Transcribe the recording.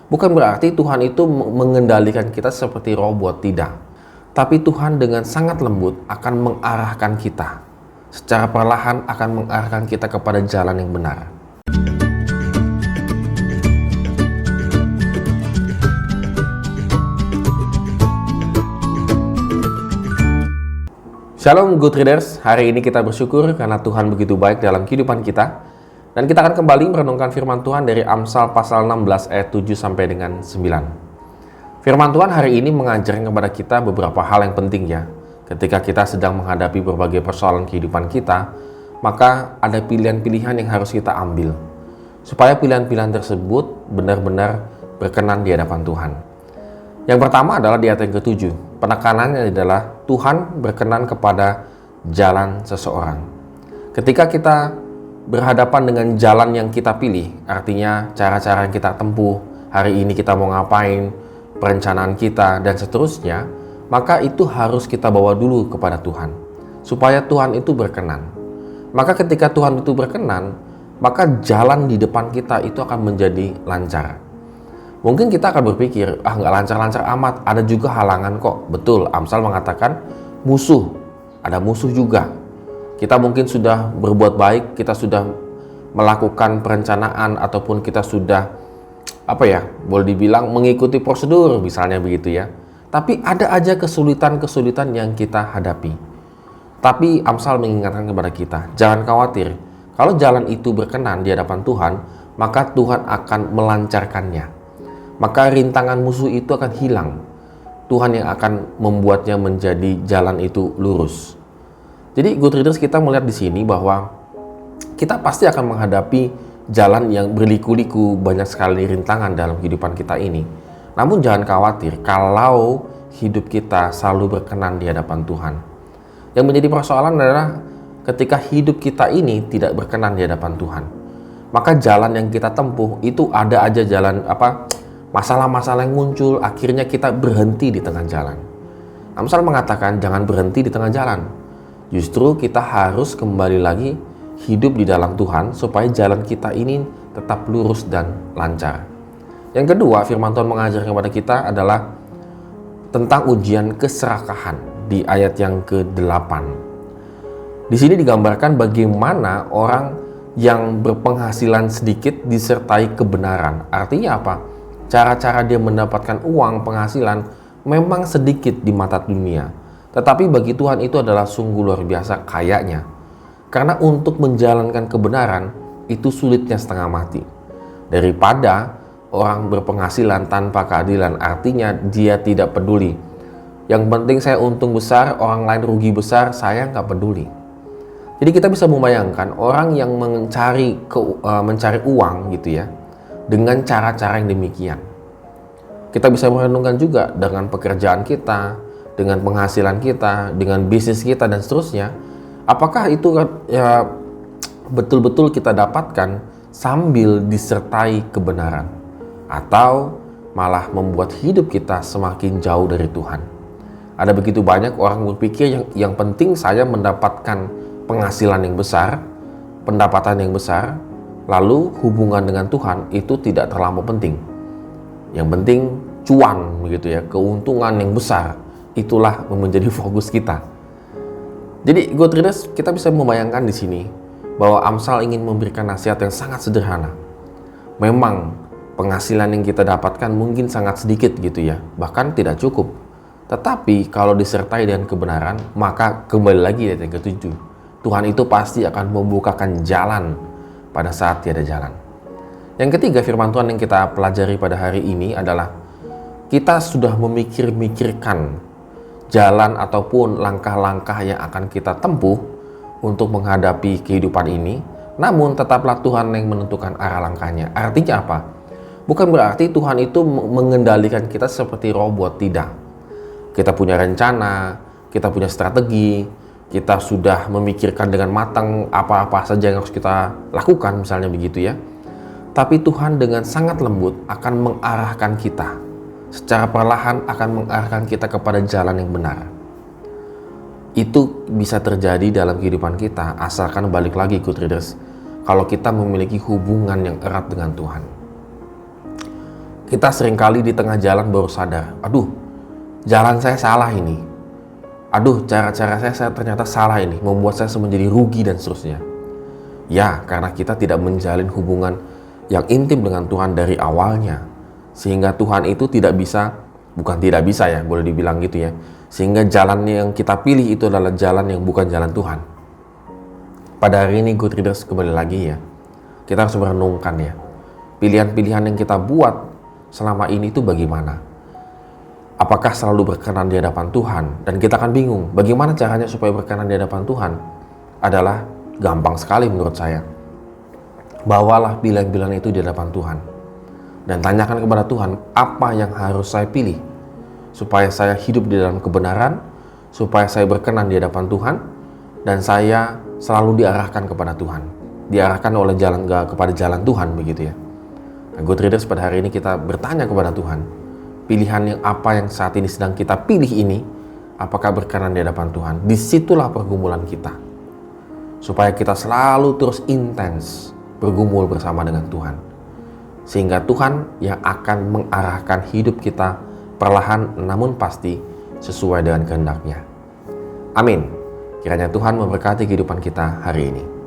Bukan berarti Tuhan itu mengendalikan kita seperti robot, tidak. Tapi Tuhan dengan sangat lembut akan mengarahkan kita. Secara perlahan akan mengarahkan kita kepada jalan yang benar. Shalom Good Readers, hari ini kita bersyukur karena Tuhan begitu baik dalam kehidupan kita. Dan kita akan kembali merenungkan firman Tuhan dari Amsal pasal 16 ayat 7 sampai dengan 9. Firman Tuhan hari ini mengajarkan kepada kita beberapa hal yang penting ya. Ketika kita sedang menghadapi berbagai persoalan kehidupan kita, maka ada pilihan-pilihan yang harus kita ambil. Supaya pilihan-pilihan tersebut benar-benar berkenan di hadapan Tuhan. Yang pertama adalah di ayat yang ke-7. Penekanannya adalah Tuhan berkenan kepada jalan seseorang. Ketika kita berhadapan dengan jalan yang kita pilih, artinya cara-cara yang kita tempuh, hari ini kita mau ngapain, perencanaan kita, dan seterusnya, maka itu harus kita bawa dulu kepada Tuhan, supaya Tuhan itu berkenan. Maka ketika Tuhan itu berkenan, maka jalan di depan kita itu akan menjadi lancar. Mungkin kita akan berpikir, nggak lancar-lancar amat, ada juga halangan kok. Betul, Amsal mengatakan musuh, ada musuh juga. Kita mungkin sudah berbuat baik, kita sudah melakukan perencanaan, ataupun kita sudah, boleh dibilang mengikuti prosedur, misalnya begitu ya. Tapi ada aja kesulitan-kesulitan yang kita hadapi. Tapi Amsal mengingatkan kepada kita, jangan khawatir. Kalau jalan itu berkenan di hadapan Tuhan, maka Tuhan akan melancarkannya. Maka rintangan musuh itu akan hilang. Tuhan yang akan membuatnya menjadi jalan itu lurus. Jadi Good Readers, kita melihat di sini bahwa kita pasti akan menghadapi jalan yang berliku-liku, banyak sekali rintangan dalam kehidupan kita ini. Namun jangan khawatir kalau hidup kita selalu berkenan di hadapan Tuhan. Yang menjadi persoalan adalah ketika hidup kita ini tidak berkenan di hadapan Tuhan. Maka jalan yang kita tempuh itu ada aja jalan masalah-masalah yang muncul, akhirnya kita berhenti di tengah jalan. Amsal mengatakan jangan berhenti di tengah jalan. Justru kita harus kembali lagi hidup di dalam Tuhan supaya jalan kita ini tetap lurus dan lancar. Yang kedua, firman Tuhan mengajar kepada kita adalah tentang ujian keserakahan di ayat yang ke-8. Di sini digambarkan bagaimana orang yang berpenghasilan sedikit disertai kebenaran. Artinya apa? Cara-cara dia mendapatkan uang penghasilan memang sedikit di mata dunia. Tetapi bagi Tuhan itu adalah sungguh luar biasa kayanya. Karena untuk menjalankan kebenaran itu sulitnya setengah mati. Daripada orang berpenghasilan tanpa keadilan, artinya dia tidak peduli. Yang penting saya untung besar, orang lain rugi besar, saya nggak peduli. Jadi kita bisa membayangkan orang yang mencari uang gitu ya, dengan cara-cara yang demikian. Kita bisa merenungkan juga dengan pekerjaan kita, dengan penghasilan kita, dengan bisnis kita dan seterusnya. Apakah itu ya betul-betul kita dapatkan sambil disertai kebenaran, atau malah membuat hidup kita semakin jauh dari Tuhan? Ada begitu banyak orang berpikir yang penting saya mendapatkan penghasilan yang besar, pendapatan yang besar, lalu hubungan dengan Tuhan itu tidak terlalu penting. Yang penting cuan begitu ya, keuntungan yang besar. Itulah menjadi fokus kita. Jadi Good Readers, kita bisa membayangkan di sini bahwa Amsal ingin memberikan nasihat yang sangat sederhana. Memang penghasilan yang kita dapatkan mungkin sangat sedikit gitu ya, bahkan tidak cukup. Tetapi kalau disertai dengan kebenaran, maka kembali lagi ayat yang ke-7. Tuhan itu pasti akan membukakan jalan pada saat tiada jalan. Yang ketiga, firman Tuhan yang kita pelajari pada hari ini adalah kita sudah memikirkan jalan ataupun langkah-langkah yang akan kita tempuh untuk menghadapi kehidupan ini, namun tetaplah Tuhan yang menentukan arah langkahnya. Artinya apa? Bukan berarti Tuhan itu mengendalikan kita seperti robot, tidak. Kita punya rencana, kita punya strategi, kita sudah memikirkan dengan matang apa-apa saja yang harus kita lakukan, misalnya begitu ya. Tapi Tuhan dengan sangat lembut akan mengarahkan kita. Secara perlahan akan mengarahkan kita kepada jalan yang benar. Itu bisa terjadi dalam kehidupan kita, asalkan balik lagi Good Readers, kalau kita memiliki hubungan yang erat dengan Tuhan. Kita seringkali di tengah jalan baru sadar, aduh, jalan saya salah ini. Aduh, cara-cara saya ternyata salah ini, membuat saya menjadi rugi dan seterusnya. Ya, karena kita tidak menjalin hubungan yang intim dengan Tuhan dari awalnya. Sehingga Tuhan itu tidak bisa, bukan tidak bisa ya, boleh dibilang gitu ya. Sehingga jalan yang kita pilih itu adalah jalan yang bukan jalan Tuhan. Pada hari ini Good Readers kembali lagi ya, kita harus merenungkan ya, pilihan-pilihan yang kita buat selama ini itu bagaimana? Apakah selalu berkenan di hadapan Tuhan? Dan kita akan bingung, bagaimana caranya supaya berkenan di hadapan Tuhan? Adalah gampang sekali menurut saya. Bawalah pilihan-pilihan itu di hadapan Tuhan. Dan tanyakan kepada Tuhan, apa yang harus saya pilih? Supaya saya hidup di dalam kebenaran, supaya saya berkenan di hadapan Tuhan, dan saya selalu diarahkan kepada Tuhan. Diarahkan oleh kepada jalan Tuhan begitu ya. Nah, Good Readers, pada hari ini kita bertanya kepada Tuhan, pilihan yang apa yang saat ini sedang kita pilih ini, apakah berkenan di hadapan Tuhan? Disitulah pergumulan kita. Supaya kita selalu terus intens bergumul bersama dengan Tuhan. Sehingga Tuhan yang akan mengarahkan hidup kita perlahan namun pasti sesuai dengan kehendak-Nya. Amin. Kiranya Tuhan memberkati kehidupan kita hari ini.